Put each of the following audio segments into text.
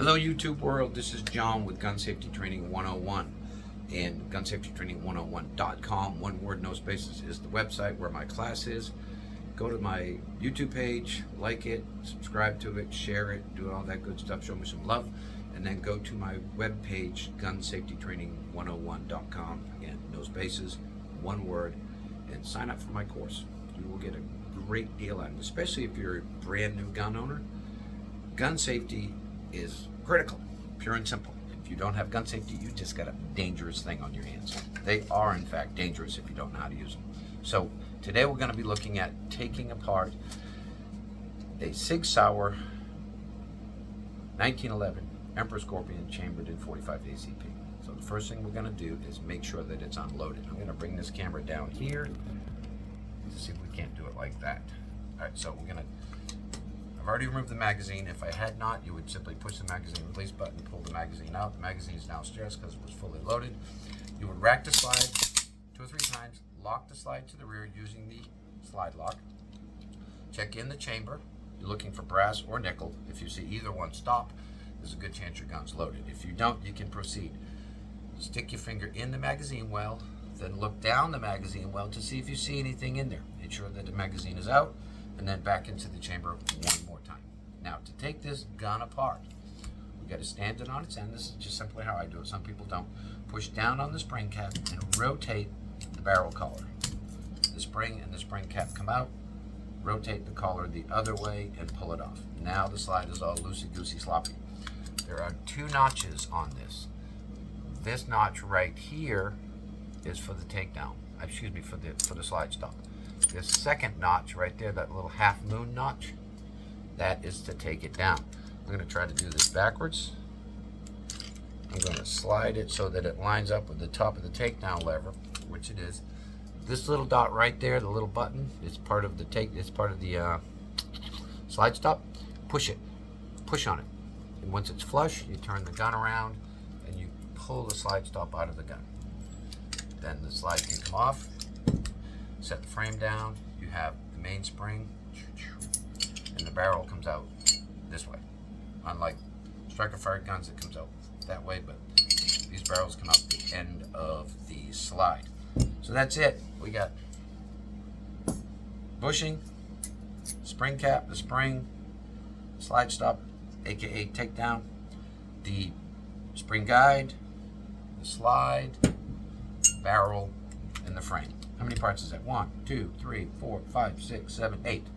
Hello YouTube world, this is John with Gun Safety Training 101 and gunsafetytraining101.com. One word, no spaces is the website where my class is. Go to my YouTube page, like it, subscribe to it, share it, do all that good stuff, show me some love, and then go to my web page, gunsafetytraining101.com. Again, no spaces, one word, and sign up for my course. You will get a great deal out of it, especially if you're a brand new gun owner. Gun safety is critical, pure and simple. If you don't have gun safety, you just got a dangerous thing on your hands. They are, in fact, dangerous if you don't know how to use them. So today we're going to be looking at taking apart a Sig Sauer 1911 Emperor Scorpion chambered in 45 ACP. So the first thing we're going to do is make sure that it's unloaded. I'm going to bring this camera down here to see if we can't do it like that. All right, so I've already removed the magazine. If I had not, you would simply push the magazine release button, pull the magazine out. The magazine is now stressed because it was fully loaded. You would rack the slide 2 or 3 times, lock the slide to the rear using the slide lock. Check in the chamber. You're looking for brass or nickel. If you see either one stop, there's a good chance your gun's loaded. If you don't, you can proceed. Stick your finger in the magazine well, then look down the magazine well to see if you see anything in there. Ensure that the magazine is out, and then back into the chamber one more time. Now, to take this gun apart, we got to stand it on its end. This is just simply how I do it. Some people don't. Push down on the spring cap and rotate the barrel collar. The spring and the spring cap come out. Rotate the collar the other way and pull it off. Now the slide is all loosey-goosey sloppy. There are 2 notches on this. This notch right here is for the takedown. Excuse me, for the slide stop. This second notch right there, that little half moon notch, that is to take it down. I'm going to try to do this backwards. I'm going to slide it so that it lines up with the top of the takedown lever, which it is. This little dot right there, the little button, is part of the slide stop. Push it, push on it, and once it's flush, you turn the gun around and you pull the slide stop out of the gun. Then the slide can come off. Set the frame down. You have the mainspring, and the barrel comes out this way. Unlike striker-fired guns, it comes out that way, but these barrels come out the end of the slide. So that's it. We got bushing, spring cap, the spring, slide stop, aka takedown, the spring guide, the slide, barrel, and the frame. How many parts is that? 1, 2, 3, 4, 5, 6, 7, 8.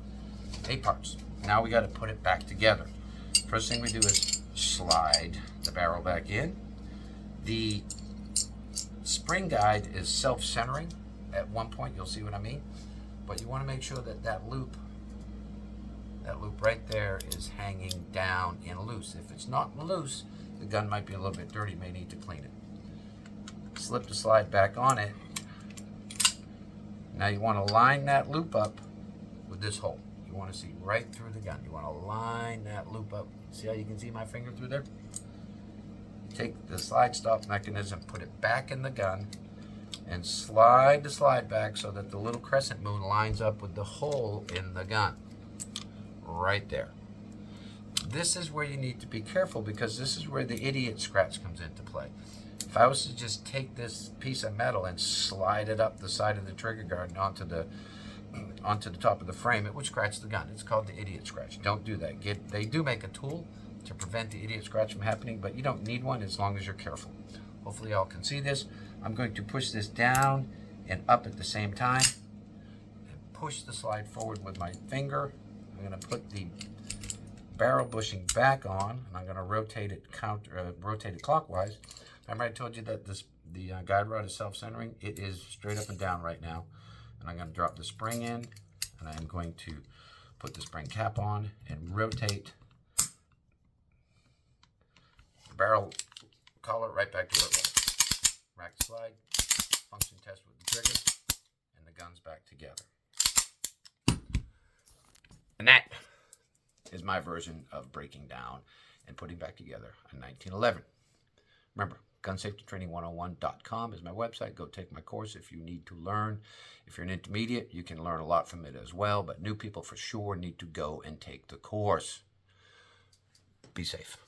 8 parts. Now we got to put it back together. First thing we do is slide the barrel back in. The spring guide is self-centering. At one point, you'll see what I mean. But you want to make sure that that loop right there is hanging down and loose. If it's not loose, the gun might be a little bit dirty. You may need to clean it. Slip the slide back on it. Now you want to line that loop up with this hole. You want to see right through the gun. You want to line that loop up. See how you can see my finger through there? Take the slide stop mechanism, put it back in the gun, and slide the slide back so that the little crescent moon lines up with the hole in the gun. Right there. This is where you need to be careful because this is where the idiot scratch comes into play. If I was to just take this piece of metal and slide it up the side of the trigger guard and onto the top of the frame, it would scratch the gun. It's called the idiot scratch. Don't do that. They do make a tool to prevent the idiot scratch from happening, but you don't need one as long as you're careful. Hopefully y'all can see this. I'm going to push this down and up at the same time and push the slide forward with my finger. I'm going to put the barrel bushing back on, and I'm going to rotate it clockwise. Remember I told you that the guide rod is self-centering? It is straight up and down right now. And I'm going to drop the spring in, and I'm going to put the spring cap on and rotate the barrel collar right back to where it was. Rack the slide, function test with the trigger, and the gun's back together. And that is my version of breaking down and putting back together a 1911. Remember, gunsafetytraining101.com is my website. Go take my course if you need to learn. If you're an intermediate, you can learn a lot from it as well, but new people for sure need to go and take the course. Be safe.